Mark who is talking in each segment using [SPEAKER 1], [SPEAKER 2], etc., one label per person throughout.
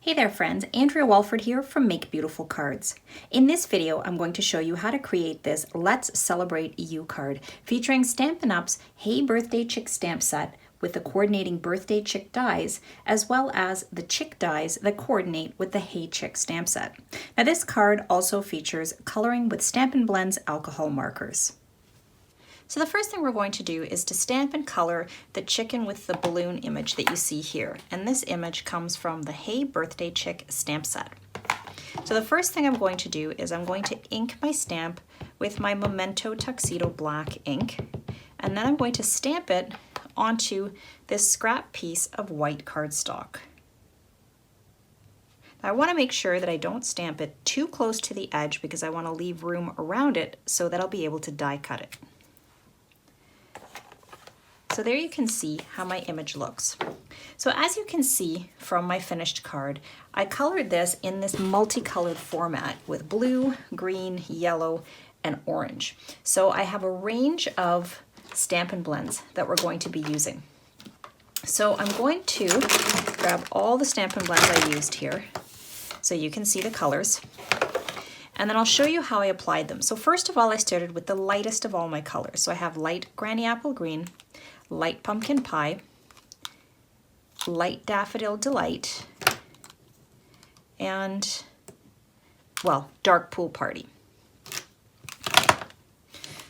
[SPEAKER 1] Hey there friends, Andrea Walford here from Make Beautiful Cards. In this video, I'm going to show you how to create this Let's Celebrate You card featuring Stampin' Up's Hey Birthday Chick stamp set with the coordinating birthday chick dies, as well as the chick dies that coordinate with the Hey Chick stamp set. Now this card also features coloring with Stampin' Blend's alcohol markers. So the first thing we're going to do is to stamp and color the chicken with the balloon image that you see here. And this image comes from the Hey Birthday Chick stamp set. So the first thing I'm going to do is I'm going to ink my stamp with my Memento Tuxedo Black ink. And then I'm going to stamp it onto this scrap piece of white cardstock. Now I want to make sure that I don't stamp it too close to the edge because I want to leave room around it so that I'll be able to die cut it. So there you can see how my image looks. So as you can see from my finished card, I colored this in this multicolored format with blue, green, yellow, and orange. So I have a range of Stampin' Blends that we're going to be using. So I'm going to grab all the Stampin' Blends I used here so you can see the colors. And then I'll show you how I applied them. So first of all, I started with the lightest of all my colors. So I have light Granny Apple Green, light Pumpkin Pie, light Daffodil Delight, and, well, Dark Pool Party.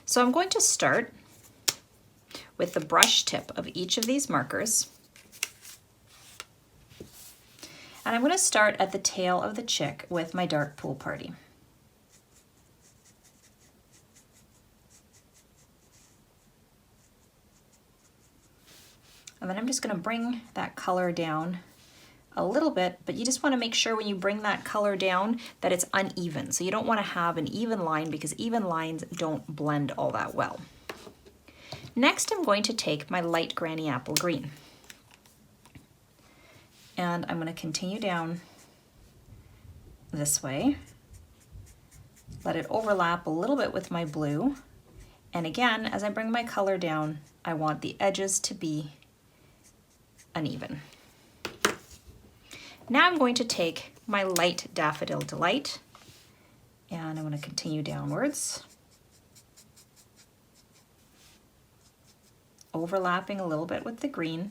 [SPEAKER 1] So I'm going to start with the brush tip of each of these markers. And I'm going to start at the tail of the chick with my Dark Pool Party. And then I'm just going to bring that color down a little bit, but you just want to make sure when you bring that color down that it's uneven. So you don't want to have an even line because even lines don't blend all that well. Next, I'm going to take my light Granny Apple Green. And I'm going to continue down this way. Let it overlap a little bit with my blue. And again, as I bring my color down, I want the edges to be uneven. Now I'm going to take my light Daffodil Delight and I'm going to continue downwards, overlapping a little bit with the green.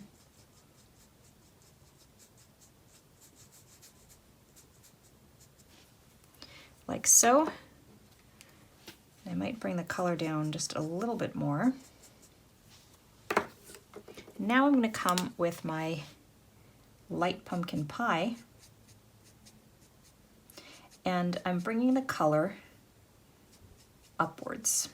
[SPEAKER 1] Like so. I might bring the color down just a little bit more. Now I'm going to come with my light Pumpkin Pie and I'm bringing the color upwards.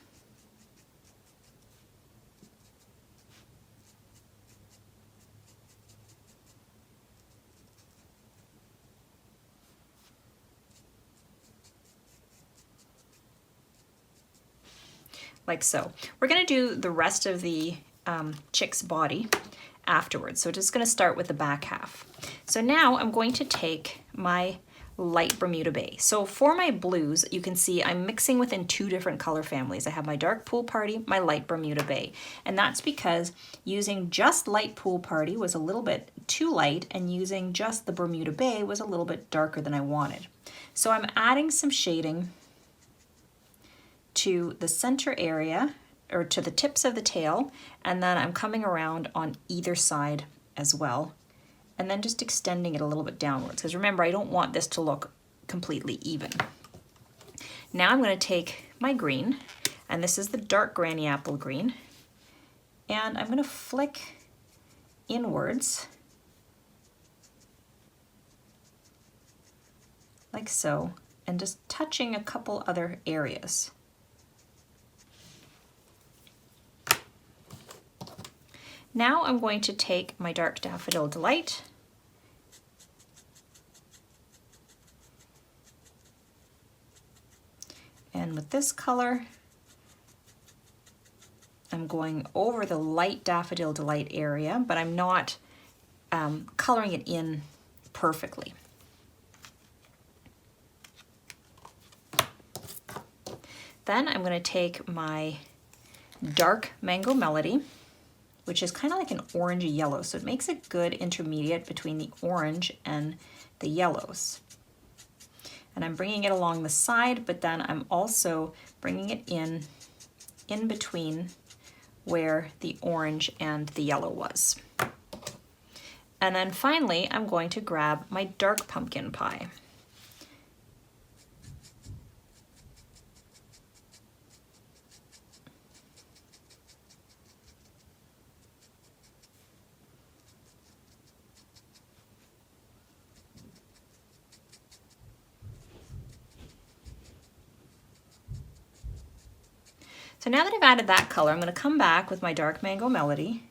[SPEAKER 1] Like so. We're going to do the rest of the chick's body afterwards. So just going to start with the back half. So now I'm going to take my light Bermuda Bay. So for my blues, you can see I'm mixing within two different color families. I have my Dark Pool Party, my light Bermuda Bay. And that's because using just light Pool Party was a little bit too light and using just the Bermuda Bay was a little bit darker than I wanted. So I'm adding some shading to the center area or to the tips of the tail, and then I'm coming around on either side as well, and then just extending it a little bit downwards, because remember, I don't want this to look completely even. Now I'm going to take my green, and this is the dark Granny Apple Green, and I'm going to flick inwards like so, and just touching a couple other areas. Now I'm going to take my dark Daffodil Delight and with this color I'm going over the light Daffodil Delight area, but I'm not coloring it in perfectly. Then I'm going to take my dark Mango Melody which is kind of like an orangey yellow. So it makes a good intermediate between the orange and the yellows. And I'm bringing it along the side, but then I'm also bringing it in between where the orange and the yellow was. And then finally, I'm going to grab my dark pumpkin pie. So now that I've added that color, I'm going to come back with my dark mango melody.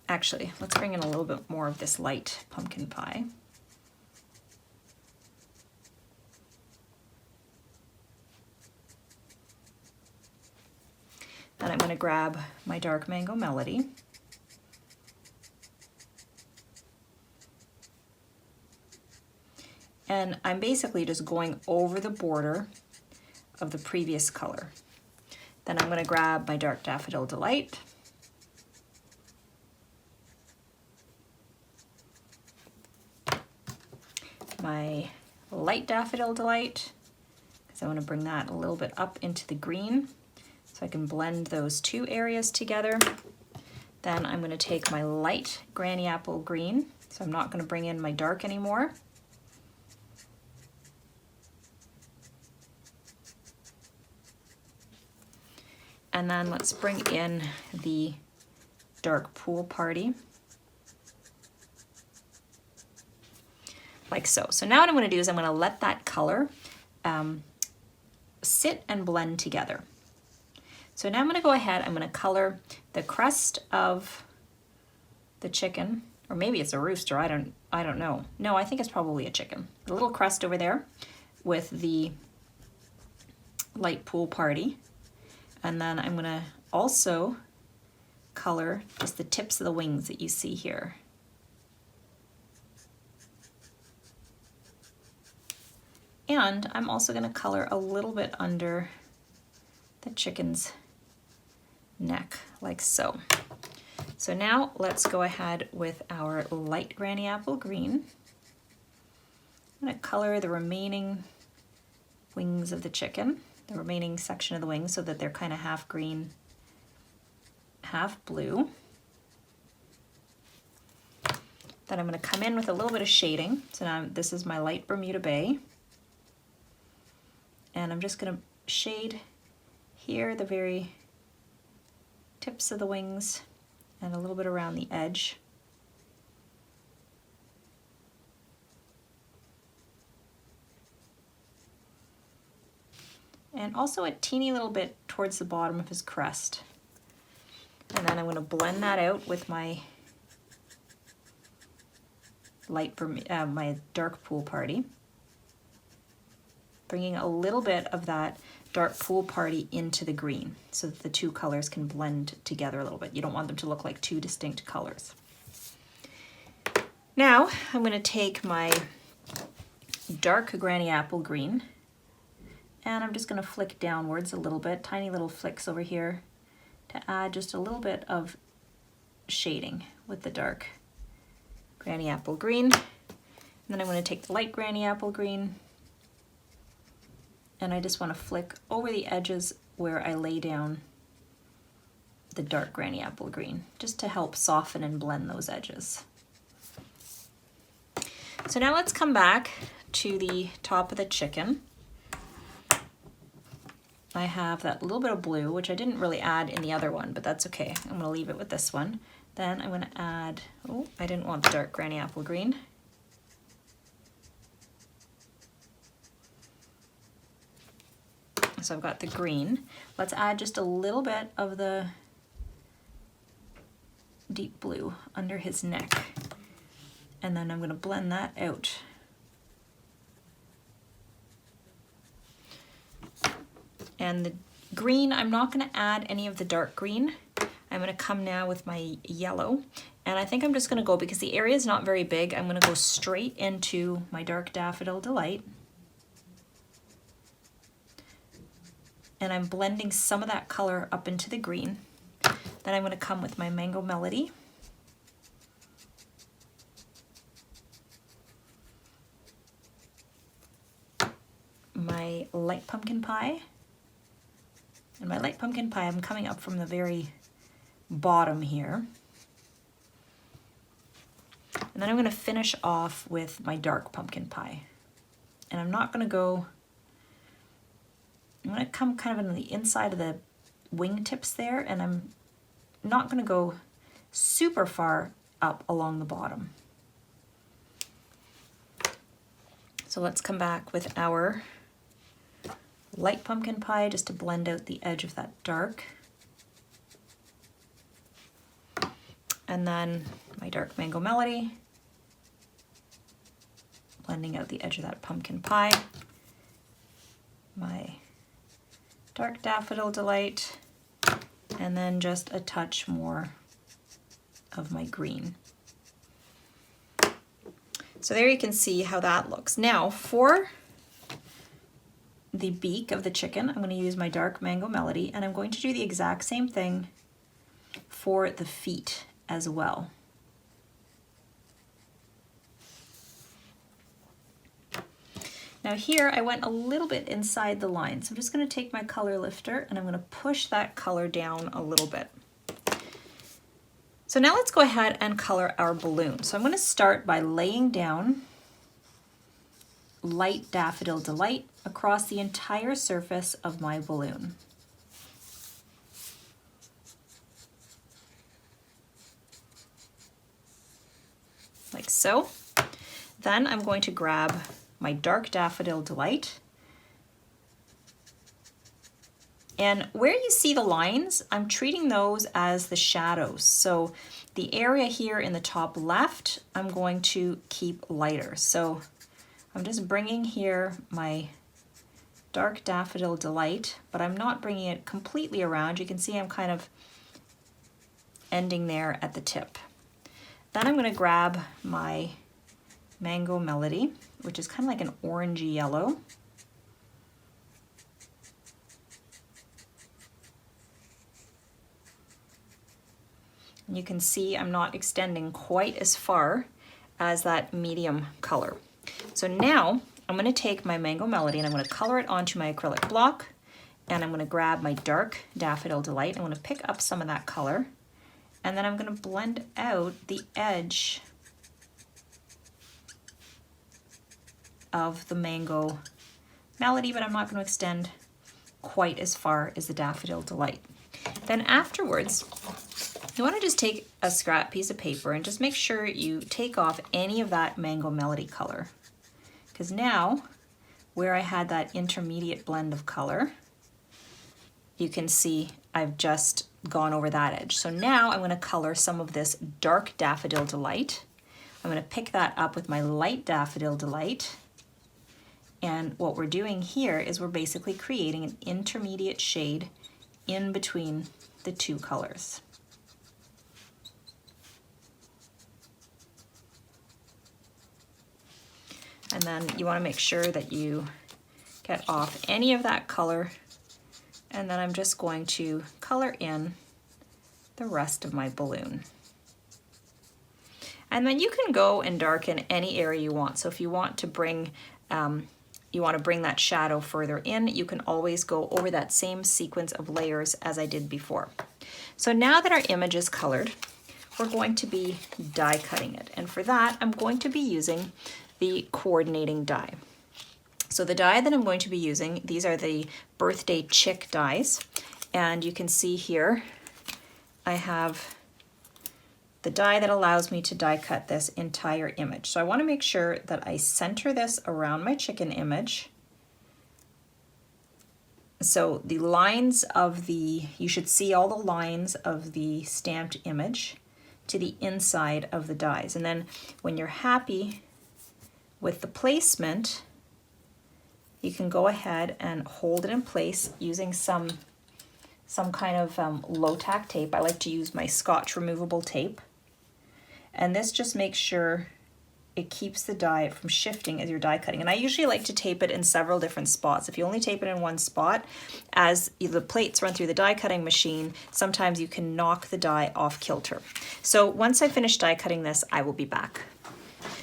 [SPEAKER 1] Actually, let's bring in a little bit more of this light pumpkin pie. Then I'm going to grab my dark mango melody. And I'm basically just going over the border of the previous color. Then I'm going to grab my dark daffodil delight. My light daffodil delight, because I want to bring that a little bit up into the green so I can blend those two areas together. Then I'm going to take my light granny apple green, so I'm not going to bring in my dark anymore. And then let's bring in the dark pool party. Like so. So now what I'm going to do is I'm going to let that color sit and blend together. So now I'm going to go ahead, I'm going to color the crest of the chicken, or maybe it's a rooster, I don't know. No, I think it's probably a chicken. The little crest over there with the light pool party. And then I'm going to also color just the tips of the wings that you see here. And I'm also going to color a little bit under the chicken's neck, like so. So now let's go ahead with our light granny apple green. I'm going to color the remaining wings of the chicken, the remaining section of the wings, so that they're kind of half green, half blue. Then I'm going to come in with a little bit of shading. So now this is my light Bermuda Bay. And I'm just going to shade here the very tips of the wings and a little bit around the edge. And also a teeny little bit towards the bottom of his crest. And then I'm going to blend that out with my my dark pool party. Bringing a little bit of that dark pool party into the green so that the two colors can blend together a little bit. You don't want them to look like two distinct colors. Now I'm going to take my dark granny apple green and I'm just going to flick downwards a little bit, tiny little flicks over here to add just a little bit of shading with the dark granny apple green. And then I'm going to take the light granny apple green and I just want to flick over the edges where I lay down the dark granny apple green, just to help soften and blend those edges. So now let's come back to the top of the chicken. I have that little bit of blue, which I didn't really add in the other one, but that's okay. I'm going to leave it with this one. Then I'm going to add, oh, I didn't want the dark granny apple green. So I've got the green. Let's add just a little bit of the deep blue under his neck. And then I'm going to blend that out. And the green, I'm not going to add any of the dark green. I'm going to come now with my yellow. And I think I'm just going to go, because the area is not very big, I'm going to go straight into my dark daffodil delight. And I'm blending some of that color up into the green. Then I'm going to come with my Mango Melody. My light pumpkin pie. And my light pumpkin pie, I'm coming up from the very bottom here. And then I'm going to finish off with my dark pumpkin pie. And I'm not going to go, I'm going to come kind of on the inside of the wingtips there, and I'm not going to go super far up along the bottom. So let's come back with our light pumpkin pie just to blend out the edge of that dark. And then my dark Mango Melody, blending out the edge of that pumpkin pie. My dark Daffodil Delight, and then just a touch more of my green. So there you can see how that looks. Now for the beak of the chicken, I'm going to use my dark Mango Melody, and I'm going to do the exact same thing for the feet as well. Now here I went a little bit inside the line, so I'm just going to take my color lifter and I'm going to push that color down a little bit. So now let's go ahead and color our balloon. So I'm going to start by laying down light Daffodil Delight across the entire surface of my balloon. Like so. Then I'm going to grab my dark Daffodil Delight. And where you see the lines, I'm treating those as the shadows. So the area here in the top left, I'm going to keep lighter. So I'm just bringing here my dark Daffodil Delight, but I'm not bringing it completely around. You can see I'm kind of ending there at the tip. Then I'm going to grab my Mango Melody, which is kind of like an orangey yellow. And you can see I'm not extending quite as far as that medium color. So now I'm going to take my Mango Melody and I'm going to color it onto my acrylic block, and I'm going to grab my dark Daffodil Delight. I'm going to pick up some of that color, and then I'm going to blend out the edge of the Mango Melody, but I'm not going to extend quite as far as the Daffodil Delight. Then afterwards, you want to just take a scrap piece of paper and just make sure you take off any of that Mango Melody color. Because now, where I had that intermediate blend of color, you can see I've just gone over that edge. So now I'm going to color some of this dark Daffodil Delight. I'm going to pick that up with my light Daffodil Delight. And what we're doing here is we're basically creating an intermediate shade in between the two colors. And then you want to make sure that you get off any of that color. And then I'm just going to color in the rest of my balloon. And then you can go and darken any area you want. So if you want to bring that shadow further in, you can always go over that same sequence of layers as I did before. So now that our image is colored, we're going to be die cutting it. And for that, I'm going to be using the coordinating die. So the die that I'm going to be using, these are the birthday chick dies. And you can see here, I have the die that allows me to die cut this entire image. So I want to make sure that I center this around my chicken image. So the lines of you should see all the lines of the stamped image to the inside of the dies. And then when you're happy with the placement, you can go ahead and hold it in place using some kind of low-tack tape. I like to use my Scotch removable tape. And this just makes sure it keeps the die from shifting as you're die cutting. And I usually like to tape it in several different spots. If you only tape it in one spot, as the plates run through the die cutting machine, sometimes you can knock the die off kilter. So once I finish die cutting this, I will be back.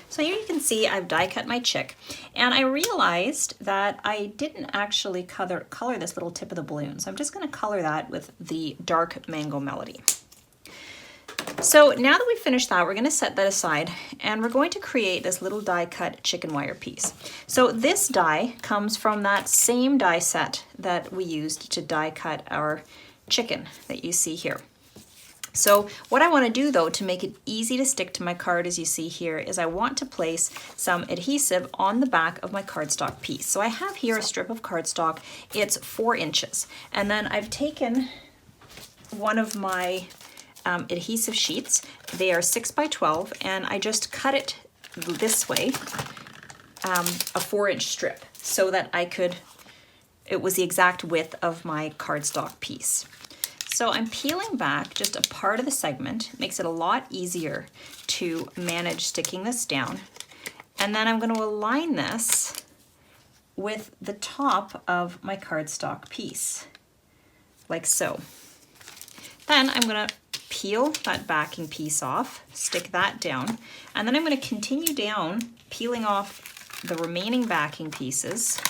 [SPEAKER 1] So here you can see I've die cut my chick, and I realized that I didn't actually color this little tip of the balloon. So I'm just going to color that with the dark Mango Melody. So now that we've finished that, we're going to set that aside, and we're going to create this little die cut chicken wire piece. So this die comes from that same die set that we used to die cut our chicken that you see here. So what I want to do though to make it easy to stick to my card, as you see here, is I want to place some adhesive on the back of my cardstock piece. So I have here a strip of cardstock, it's 4 inches. And then I've taken one of my adhesive sheets. They are 6 by 12, and I just cut it this way, a 4-inch strip, so that it was the exact width of my cardstock piece. So I'm peeling back just a part of the segment. It makes it a lot easier to manage sticking this down. And then I'm going to align this with the top of my cardstock piece, like so. Then I'm going to peel that backing piece off, stick that down, and then I'm going to continue down, peeling off the remaining backing pieces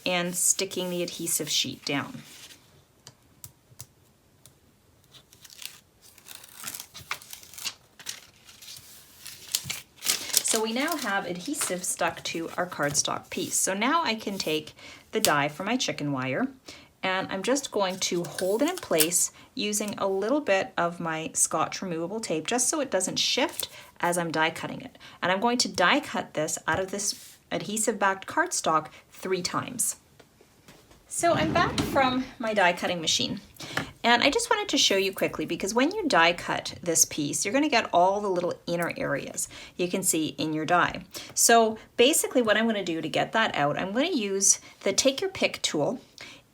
[SPEAKER 1] and sticking the adhesive sheet down. So we now have adhesive stuck to our cardstock piece. So now I can take the die for my chicken wire, and I'm just going to hold it in place using a little bit of my Scotch removable tape, just so it doesn't shift as I'm die cutting it. And I'm going to die cut this out of this adhesive backed cardstock 3 times. So I'm back from my die cutting machine, and I just wanted to show you quickly, because when you die cut this piece, you're going to get all the little inner areas you can see in your die. So basically what I'm going to do to get that out, I'm going to use the Take Your Pick tool.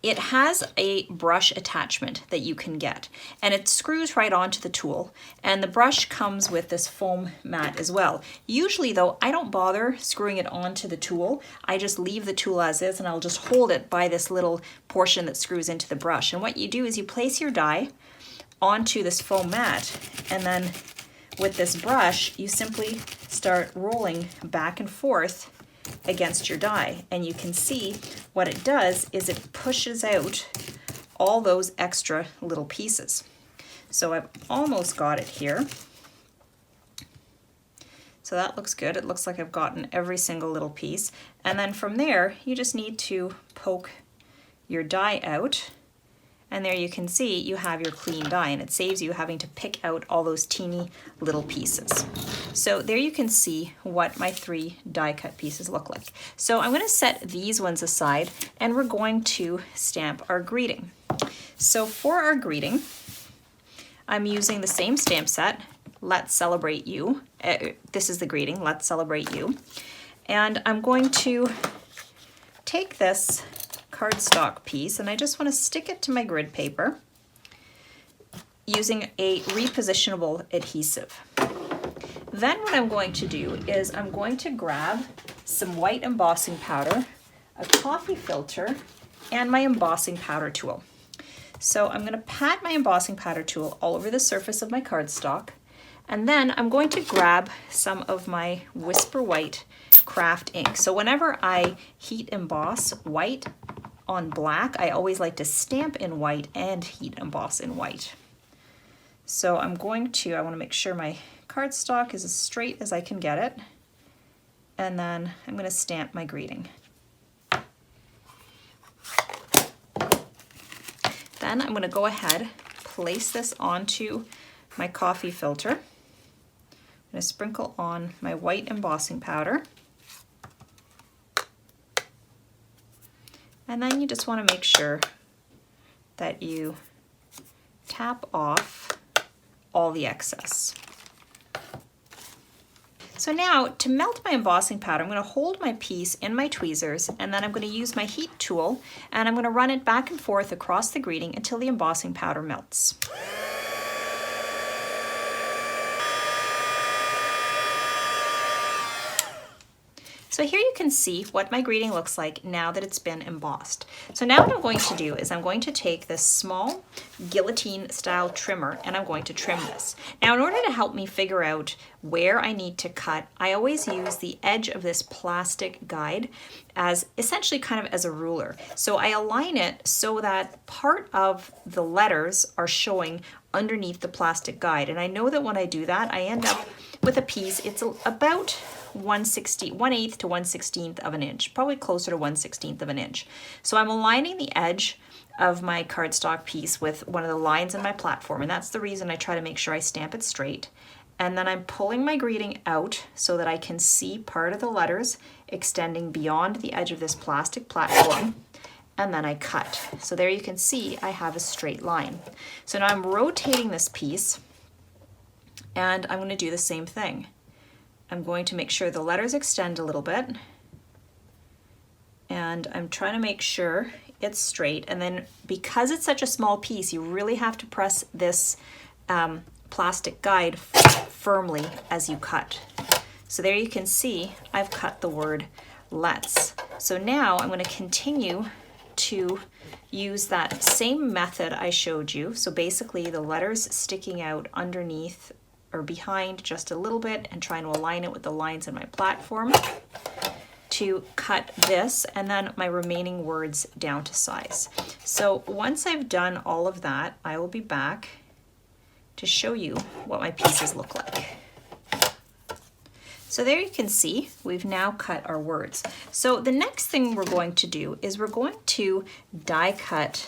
[SPEAKER 1] It has a brush attachment that you can get, and it screws right onto the tool, and the brush comes with this foam mat as well. Usually though, I don't bother screwing it onto the tool. I just leave the tool as is, and I'll just hold it by this little portion that screws into the brush. And what you do is you place your die onto this foam mat, and then with this brush, you simply start rolling back and forth against your die, and you can see what it does is it pushes out all those extra little pieces. So I've almost got it here. So that looks good. It looks like I've gotten every single little piece. And then from there, you just need to poke your die out, and there you can see you have your clean die, and it saves you having to pick out all those teeny little pieces. So there you can see what my 3 die cut pieces look like. So I'm going to set these ones aside, and we're going to stamp our greeting. So for our greeting, I'm using the same stamp set, Let's Celebrate You. This is the greeting, Let's Celebrate You. And I'm going to take this cardstock piece, and I just want to stick it to my grid paper using a repositionable adhesive. Then what I'm going to do is I'm going to grab some white embossing powder, a coffee filter, and my embossing powder tool. So I'm going to pat my embossing powder tool all over the surface of my cardstock, and then I'm going to grab some of my Whisper White craft ink. So whenever I heat emboss white on black, I always like to stamp in white and heat emboss in white. So I want to make sure my cardstock is as straight as I can get it, and then I'm going to stamp my greeting. Then I'm going to go ahead, place this onto my coffee filter. I'm going to sprinkle on my white embossing powder. And then you just want to make sure that you tap off all the excess. So now to melt my embossing powder, I'm going to hold my piece in my tweezers, and then I'm going to use my heat tool, and I'm going to run it back and forth across the greeting until the embossing powder melts. So here you can see what my greeting looks like now that it's been embossed. So now what I'm going to do is I'm going to take this small guillotine style trimmer and I'm going to trim this. Now in order to help me figure out where I need to cut, I always use the edge of this plastic guide as essentially kind of as a ruler. So I align it so that part of the letters are showing underneath the plastic guide. And I know that when I do that, I end up with a piece, it's about 1/8 to 1/16 of an inch, probably closer to 1/16 of an inch. So I'm aligning the edge of my cardstock piece with one of the lines in my platform, and that's the reason I try to make sure I stamp it straight. And then I'm pulling my greeting out so that I can see part of the letters extending beyond the edge of this plastic platform, and then I cut. So there you can see I have a straight line. So now I'm rotating this piece, and I'm going to do the same thing. I'm going to make sure the letters extend a little bit, and I'm trying to make sure it's straight. And then because it's such a small piece, you really have to press this plastic guide firmly as you cut. So there you can see I've cut the word let's. So now I'm going to continue to use that same method I showed you. So basically the letters sticking out underneath or behind just a little bit and trying to align it with the lines in my platform to cut this and then my remaining words down to size. So once I've done all of that, I will be back to show you what my pieces look like. So there you can see we've now cut our words. So the next thing we're going to do is we're going to die cut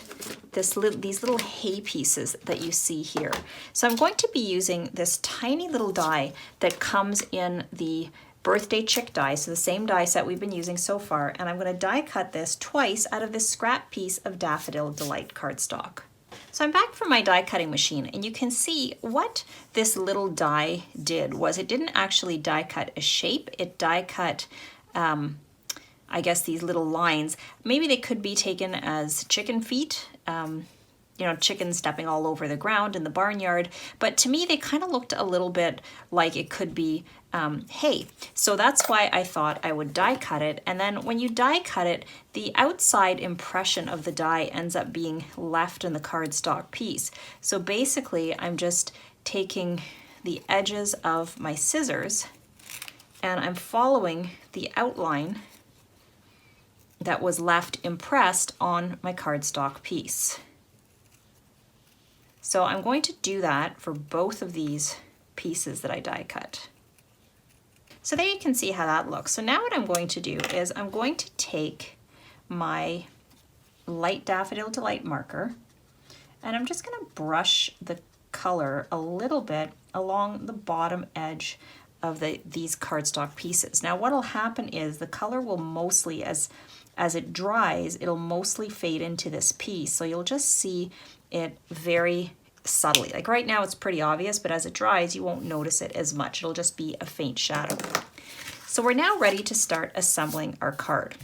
[SPEAKER 1] these little hay pieces that you see here. So I'm going to be using this tiny little die that comes in the birthday chick die, so the same die set we've been using so far, and I'm going to die cut this twice out of this scrap piece of Daffodil Delight cardstock. So I'm back from my die cutting machine, and you can see what this little die did was it didn't actually die cut a shape, it die cut I guess these little lines. Maybe they could be taken as chicken feet, you know, chickens stepping all over the ground in the barnyard, but to me they kind of looked a little bit like it could be hay. So that's why I thought I would die cut it, and then when you die cut it, the outside impression of the die ends up being left in the cardstock piece. So basically I'm just taking the edges of my scissors and I'm following the outline that was left impressed on my cardstock piece. So I'm going to do that for both of these pieces that I die cut. So there you can see how that looks. So now what I'm going to do is I'm going to take my light Daffodil Delight marker and I'm just going to brush the color a little bit along the bottom edge of these cardstock pieces. Now what'll happen is the color will mostly, as it dries, it'll mostly fade into this piece. So you'll just see it very subtly. Like right now it's pretty obvious, but as it dries you won't notice it as much. It'll just be a faint shadow. So we're now ready to start assembling our card.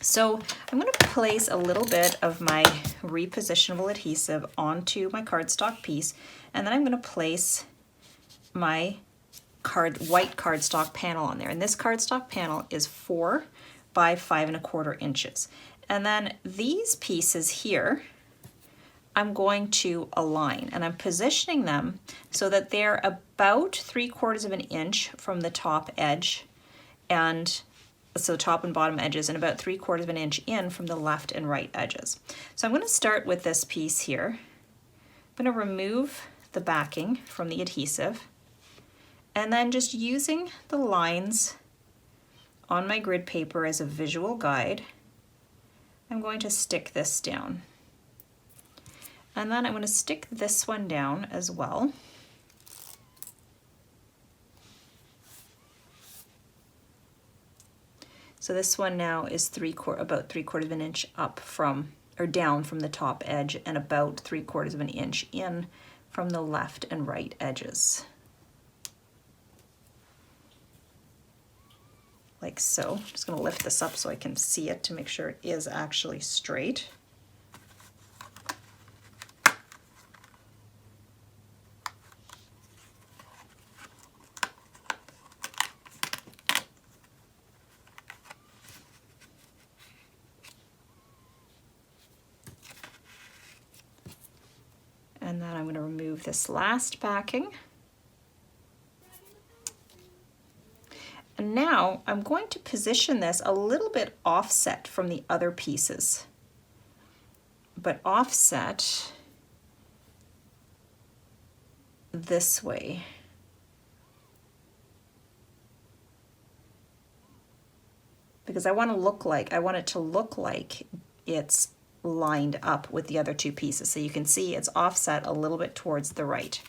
[SPEAKER 1] So I'm going to place a little bit of my repositionable adhesive onto my cardstock piece, and then I'm going to place my white cardstock panel on there. And this cardstock panel is 4 by 5 1/4 inches. And then these pieces here I'm going to align, and I'm positioning them so that they're about 3/4 of an inch from the top edge, and so top and bottom edges, and about 3/4 of an inch in from the left and right edges. So I'm going to start with this piece here. I'm going to remove the backing from the adhesive, and then just using the lines on my grid paper as a visual guide, I'm going to stick this down. And then I'm going to stick this one down as well. So this one now is about 3/4 of an inch up from, or down from the top edge, and about 3/4 of an inch in from the left and right edges. Like so. I'm just going to lift this up so I can see it to make sure it is actually straight. And then I'm going to remove this last backing. And now I'm going to position this a little bit offset from the other pieces, but offset this way. Because I want it to look like it's lined up with the other two pieces. So you can see it's offset a little bit towards the right.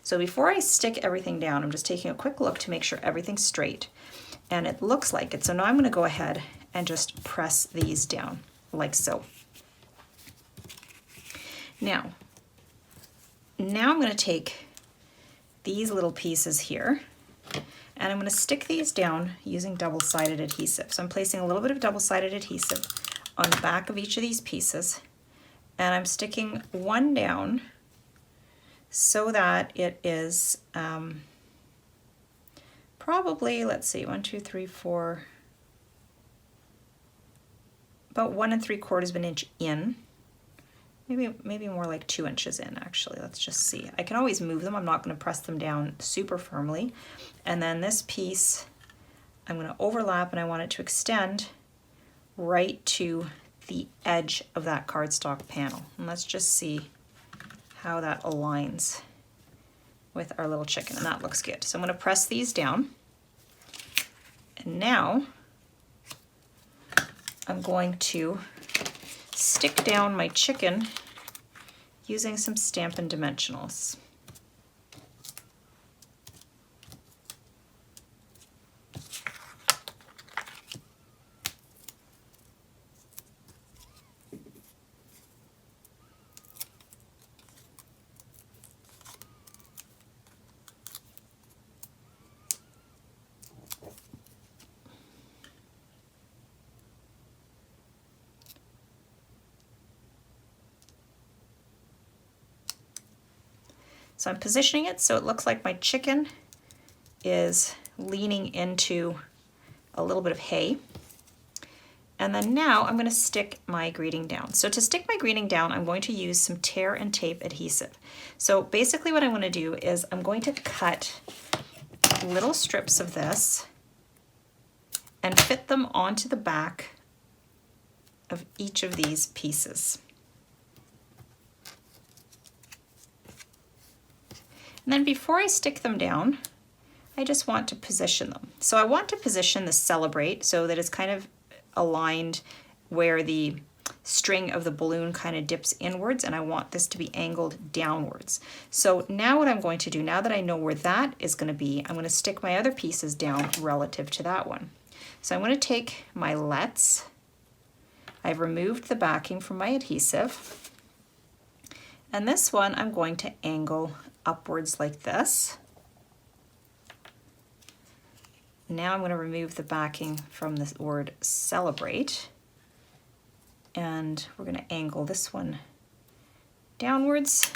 [SPEAKER 1] So before I stick everything down, I'm just taking a quick look to make sure everything's straight. And it looks like it. So now I'm going to go ahead and just press these down like so. Now I'm going to take these little pieces here and I'm going to stick these down using double-sided adhesive. So I'm placing a little bit of double-sided adhesive on the back of each of these pieces, and I'm sticking one down so that it is probably, let's see, 1, 2, 3, 4, about 1 3/4 of an inch in. Maybe more like 2 inches in, actually. Let's just see. I can always move them. I'm not going to press them down super firmly. And then this piece, I'm going to overlap, and I want it to extend right to the edge of that cardstock panel. And let's just see how that aligns with our little chicken, and that looks good. So I'm going to press these down. And now I'm going to stick down my chicken using some Stampin' Dimensionals. So I'm positioning it so it looks like my chicken is leaning into a little bit of hay. And then now I'm going to stick my greeting down. So to stick my greeting down, I'm going to use some tear and tape adhesive. So basically what I'm going to do is I'm going to cut little strips of this and fit them onto the back of each of these pieces. And then before I stick them down, I just want to position them. So I want to position the Celebrate so that it's kind of aligned where the string of the balloon kind of dips inwards, and I want this to be angled downwards. So now what I'm going to do, now that I know where that is going to be, I'm going to stick my other pieces down relative to that one. So I'm going to take my Let's. I've removed the backing from my adhesive. And this one I'm going to angle upwards like this. Now I'm going to remove the backing from the word Celebrate, and we're going to angle this one downwards.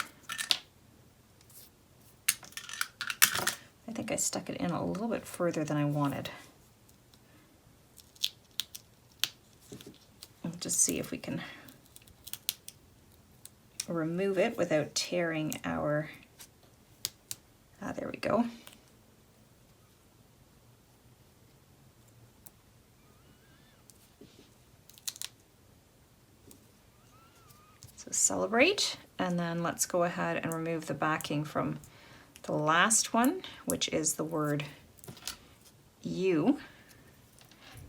[SPEAKER 1] I think I stuck it in a little bit further than I wanted. We'll just see if we can remove it without tearing our, there we go. So Celebrate, and then let's go ahead and remove the backing from the last one, which is the word You.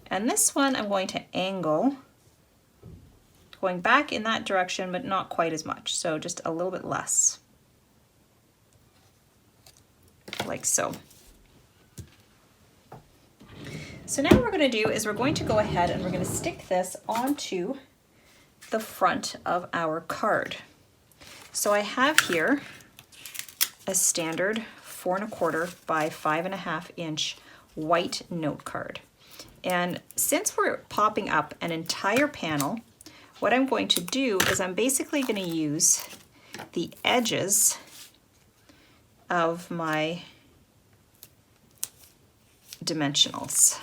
[SPEAKER 1] And this one I'm going to angle, going back in that direction, but not quite as much, so just a little bit less, like so. So now what we're going to do is we're going to go ahead and we're going to stick this onto the front of our card. So I have here a standard 4 1/4 by 5 1/2 inch white note card. And since we're popping up an entire panel, what I'm going to do is I'm basically going to use the edges of my dimensionals,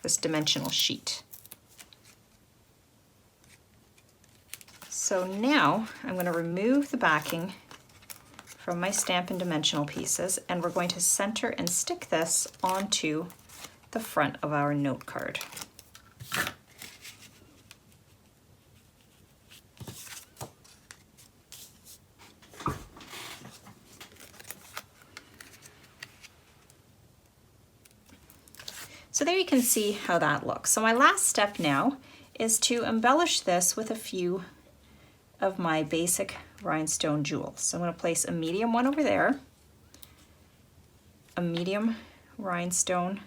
[SPEAKER 1] this dimensional sheet. So now I'm going to remove the backing from my Stampin' dimensional pieces, and we're going to center and stick this onto the front of our note card. So there you can see how that looks. So my last step now is to embellish this with a few of my basic rhinestone jewels. So I'm going to place a medium one over there, a medium rhinestone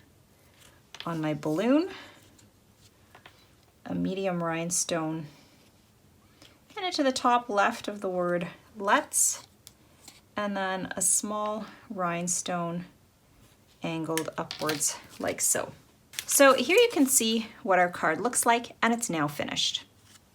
[SPEAKER 1] on my balloon, a medium rhinestone kind of to the top left of the word let's, and then a small rhinestone angled upwards like so. So here you can see what our card looks like, and it's now finished.